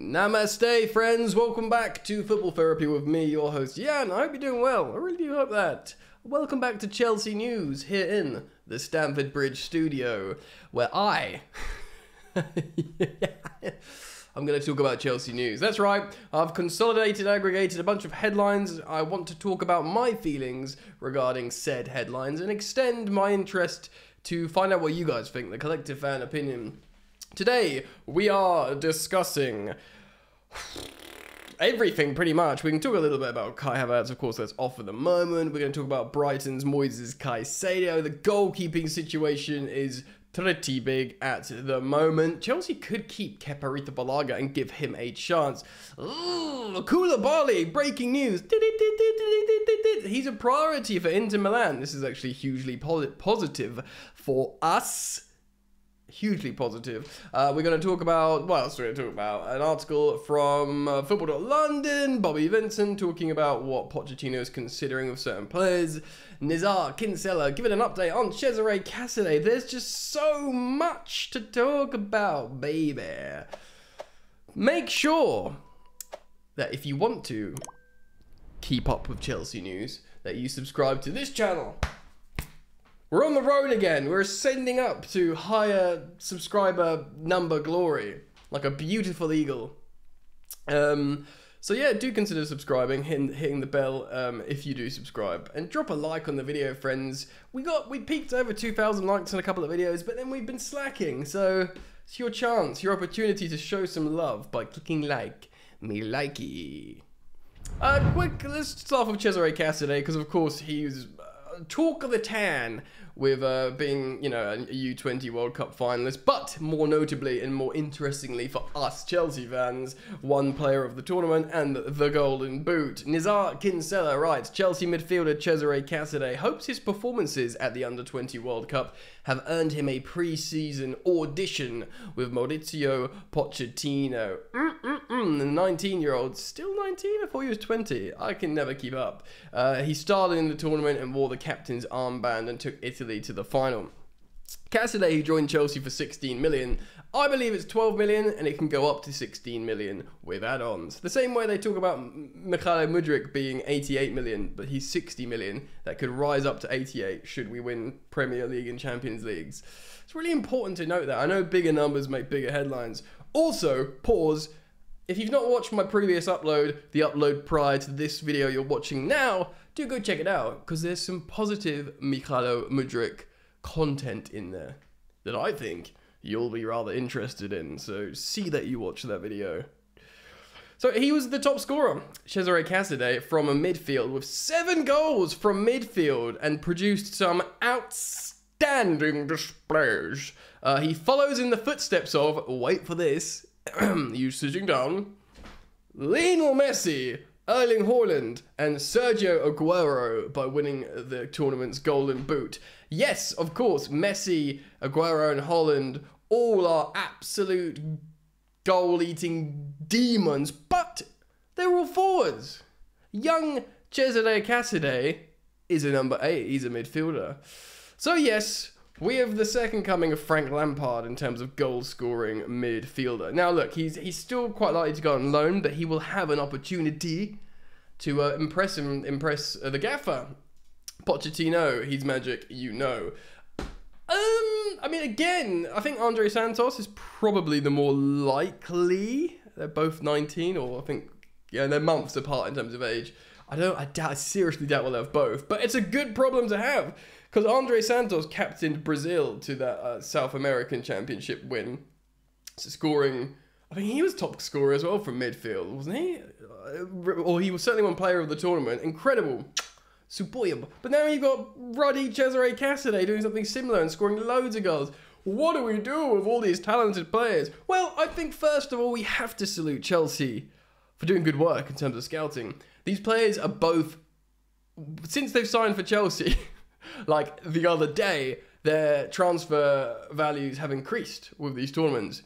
Namaste, friends. Welcome back to Football Therapy with me, your host, Jan. I hope you're doing well. I really do hope that. Welcome back to Chelsea News here in the Stamford Bridge studio, where I'm going to talk about Chelsea news. That's right. I've consolidated, aggregated a bunch of headlines. I want to talk about my feelings regarding said headlines and extend my interest to find out what you guys think, the collective fan opinion. Today, we are discussing everything, pretty much. We can talk a little bit about Kai Havertz, of course, that's off at the moment. We're going to talk about Brighton's Moises Caicedo. The goalkeeping situation is pretty big at the moment. Chelsea could keep Kepa Arrizabalaga and give him a chance. Ooh, Koulibaly, breaking news. He's a priority for Inter Milan. This is actually hugely positive for us. Hugely positive. We're going to talk about, what else are we going to talk about? An article from Football.London, Bobby Vincent talking about what Pochettino is considering of certain players. Nizar Kinsella giving an update on Cesare Casadei. There's just so much to talk about, baby. Make sure that if you want to keep up with Chelsea news, that you subscribe to this channel. We're on the road again. We're ascending up to higher subscriber number glory, like a beautiful eagle. So yeah, do consider subscribing, hitting the bell if you do subscribe, and drop a like on the video, friends. We peaked over 2,000 likes on a couple of videos, but then we've been slacking. So it's your chance, your opportunity to show some love by clicking like, me likey. Let's start with Cesare Casadei, because of course he's talk of the town with being, you know, a U20 World Cup finalist, but more notably and more interestingly for us Chelsea fans, one player of the tournament and the Golden Boot. Nizar Kinsella writes, Chelsea midfielder Cesare Casadei hopes his performances at the Under-20 World Cup have earned him a pre-season audition with Mauricio Pochettino. The 19-year-old, still 19? I thought he was 20. I can never keep up. He started in the tournament and wore the captain's armband and took Italy to the final. Casadei, who joined Chelsea for 16 million, I believe it's 12 million and it can go up to 16 million with add-ons. The same way they talk about Mykhailo Mudryk being 88 million, but he's 60 million. That could rise up to 88 should we win Premier League and Champions Leagues. It's really important to note that. I know bigger numbers make bigger headlines. Also, pause. If you've not watched my previous upload, the upload prior to this video you're watching now, do go check it out, because there's some positive Mykhailo Mudryk content in there that I think you'll be rather interested in, so see that you watch that video. So he was the top scorer, Cesare Casadei, from a midfield with 7 goals from midfield and produced some outstanding displays. He follows in the footsteps of, wait for this, you sitting down, Lionel Messi, Erling Haaland, and Sergio Aguero by winning the tournament's Golden Boot. Yes, of course, Messi, Aguero, and Haaland all are absolute goal-eating demons, but they're all forwards. Young Cesare Casadei is a number 8. He's a midfielder. So yes, we have the second coming of Frank Lampard in terms of goal-scoring midfielder. Now look, he's still quite likely to go on loan, but he will have an opportunity to impress the gaffer. Pochettino, he's magic, you know. I mean, again, I think Andre Santos is probably the more likely. They're both 19, or I think, yeah, they're months apart in terms of age. I seriously doubt we'll have both, but it's a good problem to have, because Andre Santos captained Brazil to that South American Championship win, so scoring, I think he was top scorer as well from midfield, wasn't he? Or he was certainly one player of the tournament. Incredible. Superb. But now you've got ruddy Cesare Casadei doing something similar and scoring loads of goals. What do we do with all these talented players? Well, I think first of all we have to salute Chelsea for doing good work in terms of scouting. These players are both, since they've signed for Chelsea, like the other day, their transfer values have increased with these tournaments.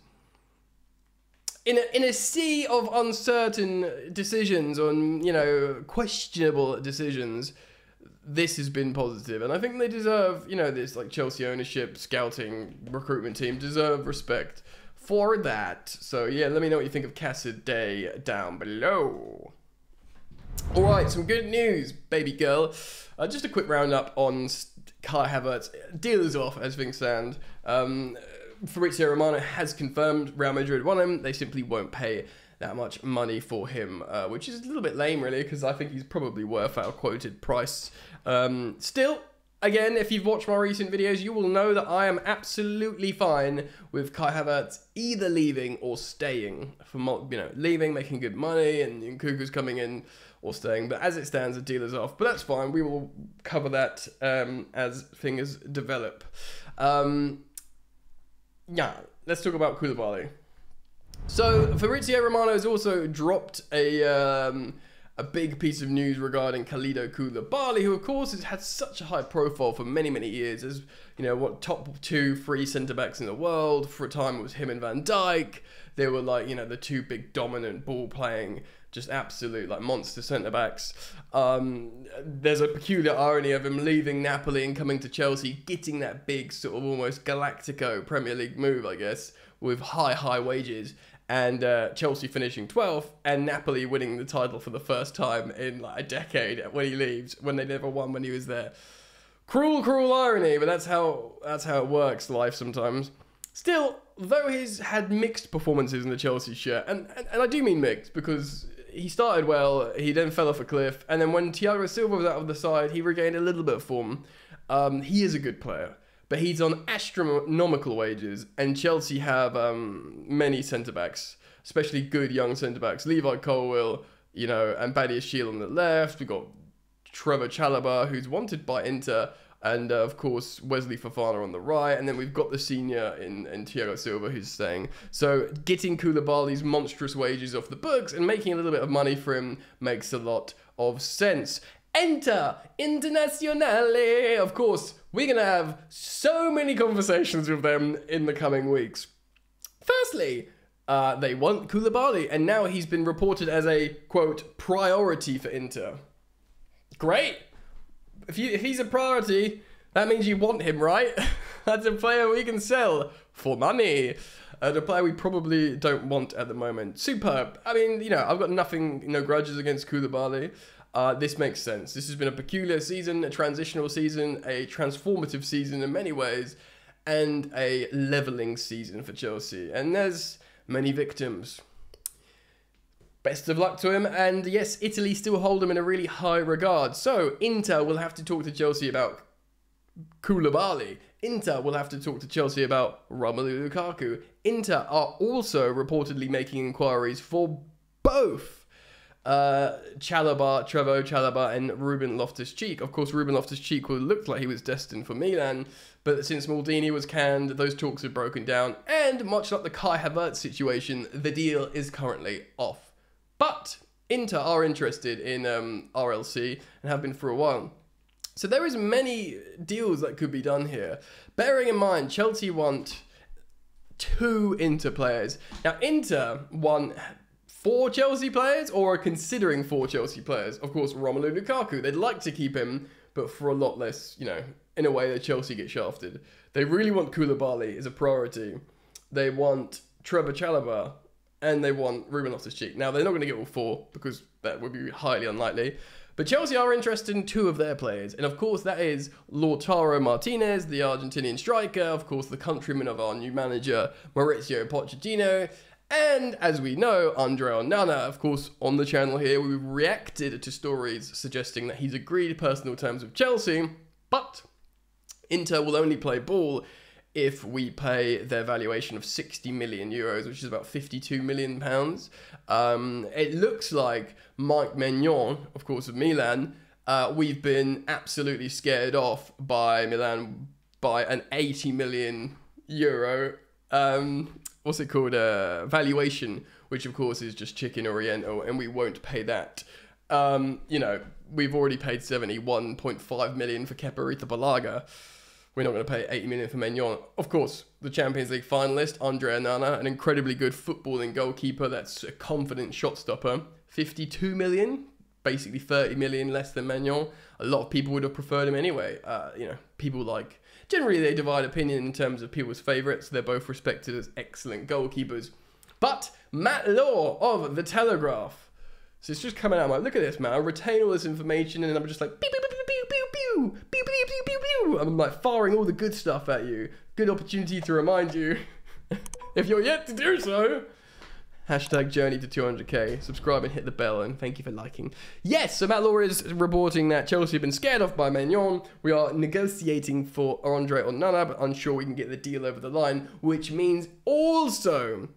In a sea of uncertain decisions, on, you know, questionable decisions, this has been positive, and I think they deserve, you know, this like Chelsea ownership, scouting, recruitment team deserve respect for that. So yeah, let me know what you think of Cassidy down below. All right, some good news, baby girl. Just a quick roundup on Kai Havertz. Deal is off as things stand. Fabrizio Romano has confirmed Real Madrid want him. They simply won't pay that much money for him, which is a little bit lame, really, because I think he's probably worth our quoted price. Still, again, if you've watched my recent videos, you will know that I am absolutely fine with Kai Havertz either leaving or staying. For leaving, making good money, and Kuku's coming in, or staying. But as it stands, the deal is off. But that's fine. We will cover that as things develop. Yeah, let's talk about Koulibaly. So Fabrizio Romano has also dropped a big piece of news regarding Kalidou Koulibaly, who of course has had such a high profile for many, many years as, top 2, 3 centre-backs in the world. For a time it was him and Van Dijk. They were like, the two big dominant ball-playing, just absolute like monster centre-backs. There's a peculiar irony of him leaving Napoli and coming to Chelsea, getting that big sort of almost Galactico Premier League move, I guess, with high wages. And Chelsea finishing 12th, and Napoli winning the title for the first time in like a decade when he leaves, when they never won when he was there. Cruel, cruel irony, but that's how it works, life sometimes. Still, though he's had mixed performances in the Chelsea shirt, and I do mean mixed, because he started well, he then fell off a cliff, and then when Thiago Silva was out of the side, he regained a little bit of form. He is a good player, but he's on astronomical wages, and Chelsea have many centre-backs, especially good young centre-backs. Levi Colwill, and Badiashile on the left. We've got Trevor Chalobah, who's wanted by Inter, and of course Wesley Fofana on the right, and then we've got the senior in Thiago Silva who's staying. So getting Koulibaly's monstrous wages off the books and making a little bit of money for him makes a lot of sense. Enter Internazionale. Of course, we're going to have so many conversations with them in the coming weeks. Firstly, they want Koulibaly, and now he's been reported as a, quote, priority for Inter. Great. If he's a priority, that means you want him, right? That's a player we can sell for money. The player we probably don't want at the moment. Superb. I mean, I've got no grudges against Koulibaly. This makes sense. This has been a peculiar season, a transitional season, a transformative season in many ways, and a levelling season for Chelsea. And there's many victims. Best of luck to him, and yes, Italy still hold him in a really high regard. So, Inter will have to talk to Chelsea about Koulibaly. Inter will have to talk to Chelsea about Romelu Lukaku. Inter are also reportedly making inquiries for both Chalobah, Trevoh Chalobah, and Ruben Loftus-Cheek. Of course, Ruben Loftus-Cheek looked like he was destined for Milan, but since Maldini was canned, those talks have broken down, and much like the Kai Havertz situation, the deal is currently off. But Inter are interested in RLC and have been for a while. So there is many deals that could be done here. Bearing in mind, Chelsea want 2 Inter players. Now, Inter want 4 Chelsea players, or are considering 4 Chelsea players. Of course, Romelu Lukaku, they'd like to keep him, but for a lot less, in a way that Chelsea get shafted. They really want Koulibaly as a priority. They want Trevor Chalobah, and they want Ruben Loftus-Cheek. Now, they're not going to get all 4, because that would be highly unlikely. But Chelsea are interested in 2 of their players. And of course, that is Lautaro Martinez, the Argentinian striker. Of course, the countryman of our new manager, Mauricio Pochettino. And as we know, Andre Onana. Of course, on the channel here, we've reacted to stories suggesting that he's agreed personal terms with Chelsea. But Inter will only play ball if we pay their valuation of 60 million euros, which is about 52 million pounds. It looks like Mike Maignan, of course, of Milan, we've been absolutely scared off by Milan by an 80 million euro, valuation, which of course is just chicken oriental, and we won't pay that. We've already paid 71.5 million for Kepa Arrizabalaga. We're not going to pay 80 million for Maignan. Of course, the Champions League finalist, Andre Onana, an incredibly good footballing goalkeeper that's a confident shot stopper. 52 million, basically 30 million less than Maignan. A lot of people would have preferred him anyway. People like generally they divide opinion in terms of people's favourites. They're both respected as excellent goalkeepers. But Matt Law of The Telegraph. So it's just coming out. I'm like, look at this, man. I retain all this information and I'm just like, pew, pew, pew, pew, pew, pew, pew, pew, pew, pew, pew. I'm like firing all the good stuff at you. Good opportunity to remind you, if you're yet to do so, hashtag journey to 200k. Subscribe and hit the bell, and thank you for liking. Yes, so Matt Law is reporting that Chelsea have been scared off by Maignan. We are negotiating for Andre Onana, but unsure we can get the deal over the line, which means also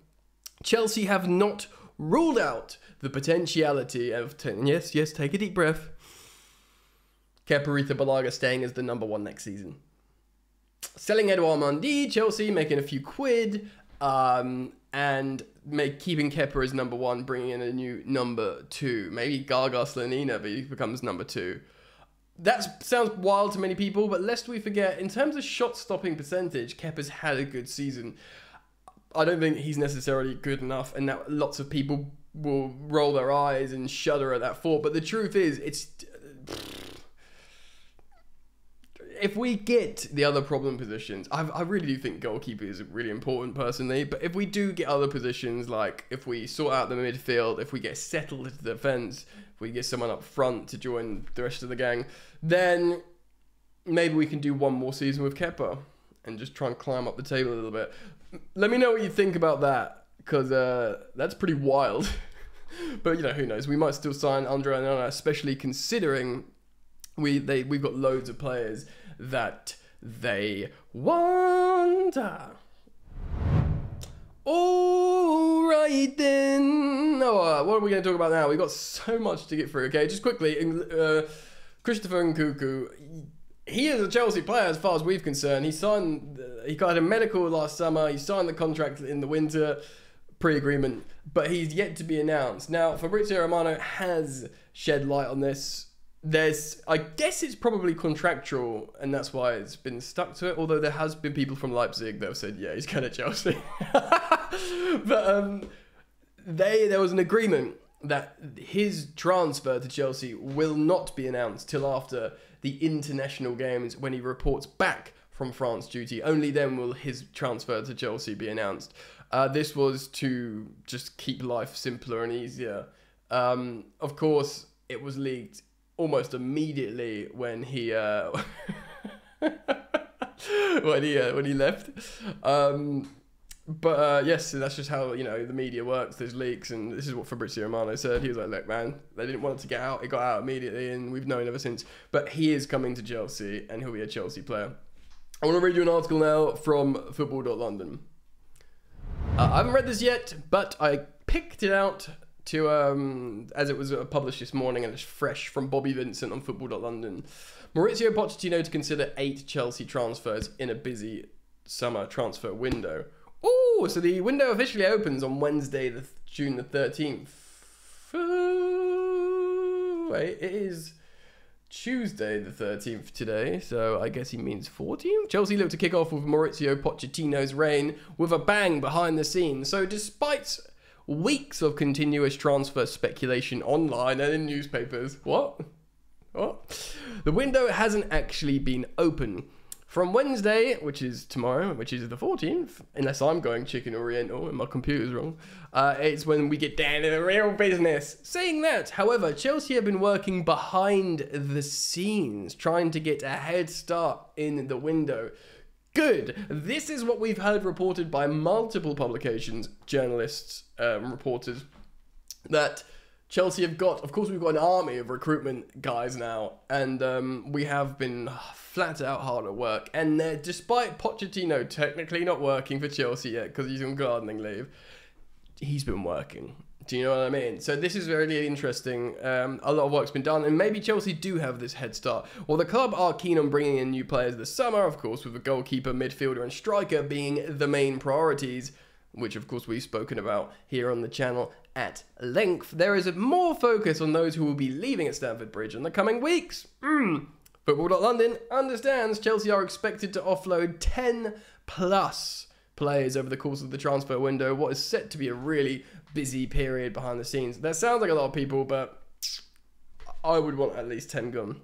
Chelsea have not ruled out the potentiality of, yes, take a deep breath, Kepa Arrizabalaga staying as the #1 next season. Selling Edouard Mendy, Chelsea making a few quid, and keeping Kepa as #1, bringing in a new #2. Maybe Gaga Slanina becomes #2. That sounds wild to many people, but lest we forget, in terms of shot-stopping percentage, Kepa's had a good season. I don't think he's necessarily good enough, and that lots of people will roll their eyes and shudder at that thought. But the truth is, if we get the other problem positions, I really do think goalkeeper is really important personally. But if we do get other positions, like if we sort out the midfield, if we get settled into the defense, if we get someone up front to join the rest of the gang, then maybe we can do one more season with Kepa and just try and climb up the table a little bit. Let me know what you think about that, because that's pretty wild. But, you know, who knows? We might still sign Andre Onana, especially considering we've got loads of players that they want. All right, then. Oh, what are we going to talk about now? We've got so much to get through. Okay, just quickly, Christopher Nkunku. He is a Chelsea player as far as we've concerned. He got a medical last summer. He signed the contract in the winter, pre-agreement, but he's yet to be announced. Now, Fabrizio Romano has shed light on this. I guess it's probably contractual, and that's why it's been stuck to it, although there has been people from Leipzig that have said, yeah, he's going to Chelsea. But there was an agreement that his transfer to Chelsea will not be announced till after the international games, when he reports back from France duty. Only then will his transfer to Chelsea be announced. This was to just keep life simpler and easier. Of course, it was leaked almost immediately when he when he left. But yes, that's just how, you know, the media works. There's leaks, and this is what Fabrizio Romano said. He was like, look, man, they didn't want it to get out. It got out immediately, and we've known ever since. But he is coming to Chelsea, and he'll be a Chelsea player. I want to read you an article now from football.london. I haven't read this yet, but I picked it out to as it was published this morning, and it's fresh from Bobby Vincent on football.london. Maurizio Pochettino to consider 8 Chelsea transfers in a busy summer transfer window. Oh, so the window officially opens on Wednesday, June the 13th. Wait, it is Tuesday the 13th today, so I guess he means 14th? Chelsea look to kick off with Maurizio Pochettino's reign with a bang behind the scenes. So despite weeks of continuous transfer speculation online and in newspapers, what? The window hasn't actually been open. From Wednesday, which is tomorrow, which is the 14th, unless I'm going chicken oriental and my computer's wrong, it's when we get down to the real business. Saying that, however, Chelsea have been working behind the scenes, trying to get a head start in the window. Good. This is what we've heard reported by multiple publications, journalists, reporters, that Chelsea have got, of course, we've got an army of recruitment guys now, and we have been flat out hard at work. And despite Pochettino technically not working for Chelsea yet because he's on gardening leave, he's been working. Do you know what I mean? So this is really interesting. A lot of work's been done, and maybe Chelsea do have this head start. Well, the club are keen on bringing in new players this summer, of course, with the goalkeeper, midfielder, and striker being the main priorities, which of course we've spoken about here on the channel at length. There is more focus on those who will be leaving at Stamford Bridge in the coming weeks. Football.London understands Chelsea are expected to offload 10 plus players over the course of the transfer window, what is set to be a really busy period behind the scenes. That sounds like a lot of people, but I would want at least 10 gone.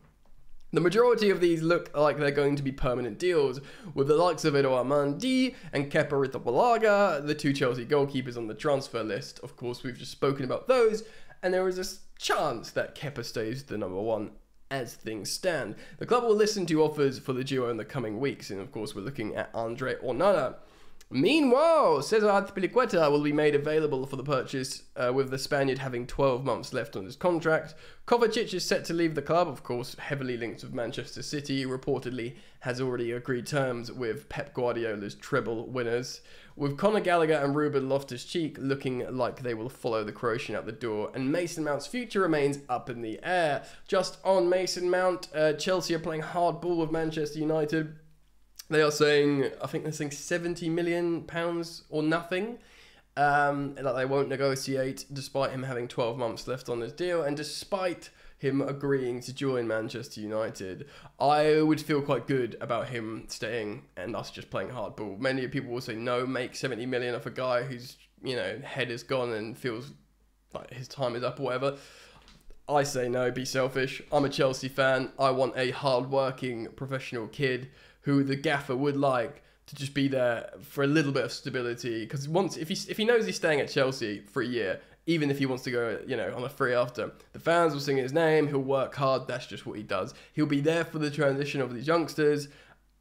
The majority of these look like they're going to be permanent deals, with the likes of Edo Armandi and Kepa Arrizabalaga, the 2 Chelsea goalkeepers on the transfer list. Of course, we've just spoken about those, and there is a chance that Kepa stays the number 1 as things stand. The club will listen to offers for the duo in the coming weeks, and of course we're looking at Andre Onana. Meanwhile, Cesar Azpilicueta will be made available for the purchase, with the Spaniard having 12 months left on his contract. Kovacic is set to leave the club, of course heavily linked with Manchester City, reportedly has already agreed terms with Pep Guardiola's treble winners, with Conor Gallagher and Ruben Loftus-Cheek looking like they will follow the Croatian out the door, and Mason Mount's future remains up in the air. Just on Mason Mount, Chelsea are playing hardball with Manchester United. They are saying, I think they're saying £70 million or nothing. Like they won't negotiate despite him having 12 months left on his deal, and despite him agreeing to join Manchester United. I would feel quite good about him staying and us just playing hardball. Many people will say no, make 70 million off a guy whose, you know, head is gone and feels like his time is up or whatever. I say no, be selfish. I'm a Chelsea fan. I want a hard-working professional kid who the gaffer would like to just be there for a little bit of stability. Because if he knows he's staying at Chelsea for a year, even if he wants to go, you know, on a free after, the fans will sing his name. He'll work hard. That's just what he does. He'll be there for the transition of these youngsters,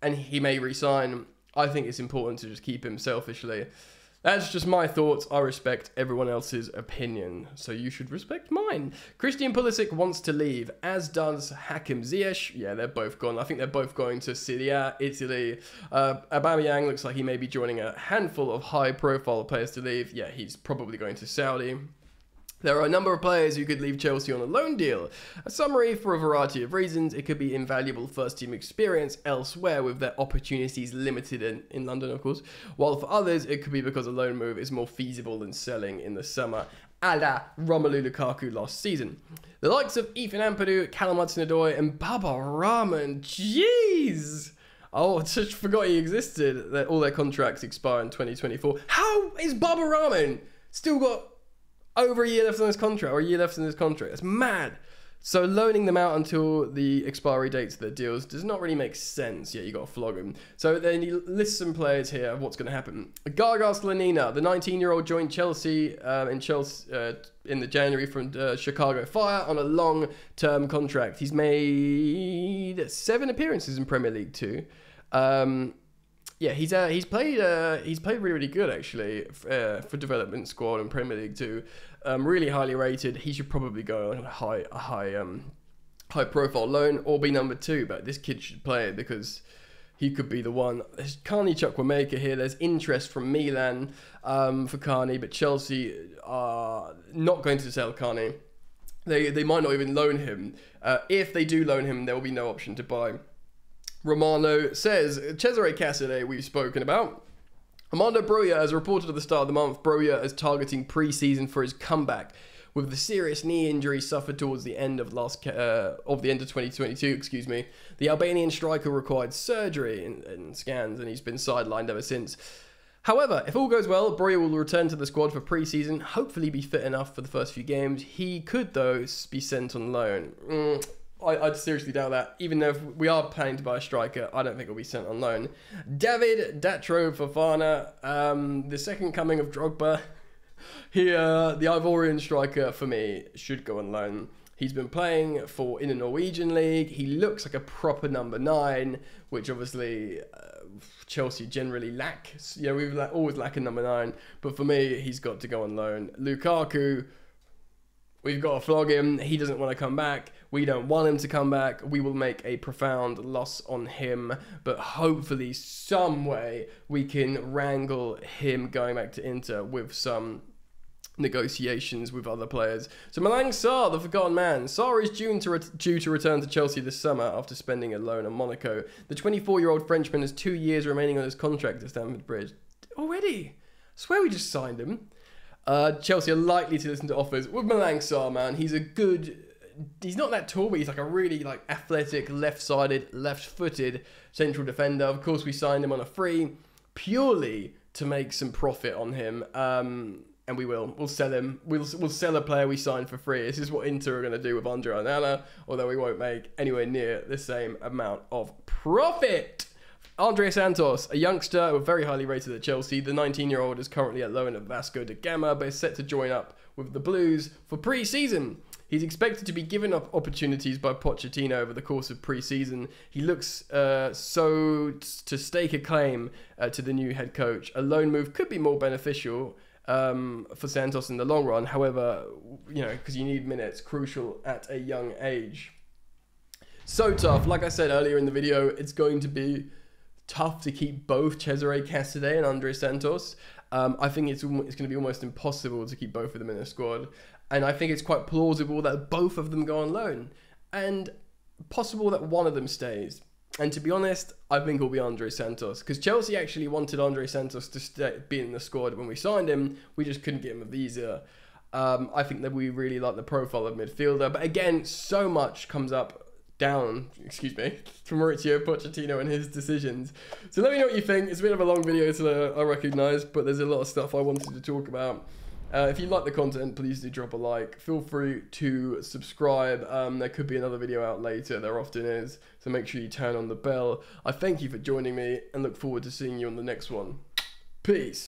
and he may resign. I think it's important to just keep him selfishly. That's just my thoughts. I respect everyone else's opinion, so you should respect mine. Christian Pulisic wants to leave, as does Hakim Ziyech. Yeah, they're both gone. I think they're both going to Serie A, Italy. Aubameyang looks like he may be joining a handful of high-profile players to leave. Yeah, he's probably going to Saudi. There are a number of players who could leave Chelsea on a loan deal. A summary: for a variety of reasons, it could be invaluable first-team experience elsewhere with their opportunities limited in London, of course, while for others, it could be because a loan move is more feasible than selling in the summer, a la Romelu Lukaku last season. The likes of Ethan Ampadu, Callum Hudson-Odoi, and Baba Rahman, jeez! Oh, I just forgot he existed. All their contracts expire in 2024. How is Baba Rahman still got over a year left on his contract, or a year left on his contract? That's mad. So loaning them out until the expiry dates of their deals does not really make sense. Yeah, you got to flog them. So then he lists some players here of what's going to happen. Gargas Lanina, the 19-year-old, joined Chelsea in the January from Chicago Fire on a long-term contract. He's made 7 appearances in Premier League 2. Yeah, he's played really good actually for development squad and Premier League 2. Really highly rated. He should probably go on a high profile loan or be number 2. But this kid should play it because he could be the one. There's Carney Chukwuemeka here. There's interest from Milan for Carney, but Chelsea are not going to sell Carney. They might not even loan him. If they do loan him, there will be no option to buy. Romano says, Cesare Cassade, we've spoken about. Armando Broja, as reported at the start of the month, Broja is targeting pre-season for his comeback with the serious knee injury suffered towards the end of 2022. Excuse me, the Albanian striker required surgery and scans, and he's been sidelined ever since. However, if all goes well, Broja will return to the squad for pre-season, hopefully be fit enough for the first few games. He could, though, be sent on loan. I'd seriously doubt that. Even though if we are planning to buy a striker, I don't think he'll be sent on loan. David Datro Fofana, the second coming of Drogba. Here, the Ivorian striker, for me, should go on loan. He's been playing in the Norwegian league. He looks like a proper number 9, which obviously Chelsea generally lack. You know, we've always lack a number 9. But for me, he's got to go on loan. Lukaku, we've got to flog him. He doesn't want to come back. We don't want him to come back. We will make a profound loss on him. But hopefully, some way, we can wrangle him going back to Inter with some negotiations with other players. So Malang Sarr, the forgotten man. Sarr is due to return to Chelsea this summer after spending a loan at Monaco. The 24-year-old Frenchman has 2 years remaining on his contract at Stamford Bridge. Already? I swear we just signed him. Chelsea are likely to listen to offers with Malang Sarr, man. He's not that tall, but he's like a really athletic, left-sided, left-footed central defender. Of course, we signed him on a free purely to make some profit on him. and we will. We'll sell him. We'll sell a player we signed for free. This is what Inter are going to do with Andre Onana, although we won't make anywhere near the same amount of profit. Andre Santos, a youngster very highly rated at Chelsea. The 19-year-old is currently at loan at Vasco da Gama, but is set to join up with the Blues for pre-season. He's expected to be given up opportunities by Pochettino over the course of pre-season. He looks to stake a claim to the new head coach. A loan move could be more beneficial for Santos in the long run. However, because you need minutes, crucial at a young age. So tough. Like I said earlier in the video, it's going to be tough to keep both Cesare Casadei and Andre Santos. I think it's going to be almost impossible to keep both of them in a squad. And I think it's quite plausible that both of them go on loan. And possible that one of them stays. And to be honest, I think it'll be Andre Santos. Because Chelsea actually wanted Andre Santos to be in the squad when we signed him. We just couldn't get him a visa. I think that we really like the profile of midfielder. But again, so much comes up from Mauricio Pochettino and his decisions. So let me know what you think. It's a bit of a long video today, I recognise, but there's a lot of stuff I wanted to talk about. If you like the content, please do drop a like. Feel free to subscribe. There could be another video out later. There often is. So make sure you turn on the bell. I thank you for joining me and look forward to seeing you on the next one. Peace.